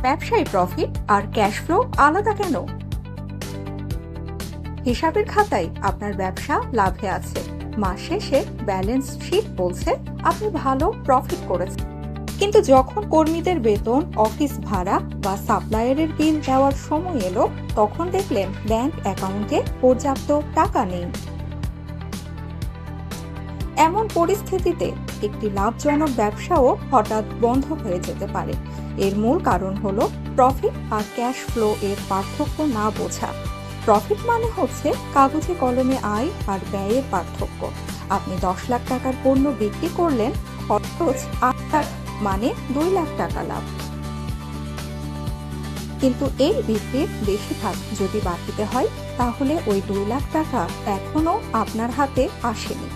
ব্যবসায় প্রফিট আর cash flow আলাদা কেন? হিসাবের খাতায় আপনার ব্যবসা লাভে আছে, মাস শেষে ব্যালেন্স শিট বলছে আপনি ভালো প্রফিট করেছেন। কিন্তু যখন কর্মীদের বেতন, অফিস ভাড়া বা সাপ্লায়ারের বিল দেওয়ার সময় এলো, তখন দেখলেন ব্যাংক অ্যাকাউন্টে পর্যাপ্ত টাকা নেই। এমন পরিস্থিতিতে একটি লাভজনক ব্যবসাও হঠাৎ বন্ধ হয়ে যেতে পারে। এর মূল কারণ হলো প্রফিট আর ক্যাশ ফ্লো এর পার্থক্য না বোঝা। প্রফিট মানে হচ্ছে কাগজে কলমে আয় আর ব্যয়ের পার্থক্য। আপনি 10 লাখ টাকার পণ্য বিক্রি করলেন, খরচ 8 লাখ, মানে 2 লাখ টাকা লাভ। কিন্তু এই বিক্রির বেশিরভাগ যদি বাকিতে হয়, তাহলে ওই 2 লাখ টাকা এখনো আপনার হাতে আসেনি।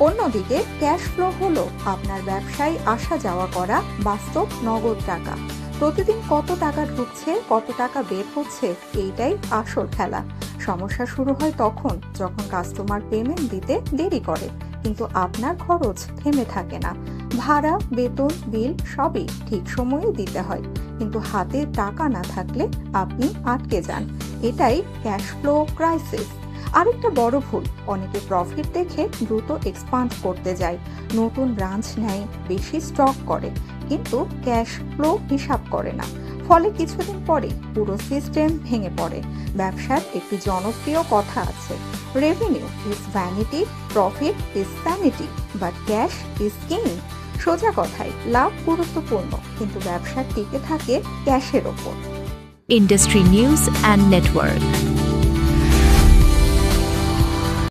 অন্যদিকে ক্যাশ ফ্লো হলো আপনার ব্যবসায় আসা যাওয়া করা বাস্তব নগদ টাকা। প্রতিদিন কত টাকা ঢুকছে, কত টাকা বের হচ্ছে, এইটাই আসল খেলা। সমস্যা শুরু হয় তখন যখন কাস্টমার পেমেন্ট দিতে দেরি করে, কিন্তু আপনার খরচ থেমে থাকে না। ভাড়া, বেতন, বিল সবই ঠিক সময়ে দিতে হয়, কিন্তু হাতে টাকা না থাকলে আপনি আটকে যান। এটাই ক্যাশ ফ্লো ক্রাইসিস। আরেকটা বড় ভুল, অনেকে প্রফিট দেখে দ্রুত এক্সপান্ড করতে যায়, নতুন ব্রাঞ্চ নেয়, বেশি স্টক করে, কিন্তু ক্যাশ ফ্লো হিসাব করে না। ফলে কিছুদিন পরে পুরো সিস্টেম ভেঙে পড়ে। ব্যবসার একটি জনপ্রিয় কথা আছে, revenue is vanity, profit is sanity, but cash is king. সোজা কথায়, লাভ গুরুত্বপূর্ণ, কিন্তু ব্যবসা টিকে থাকে ক্যাশের ওপর। Industry News and Network.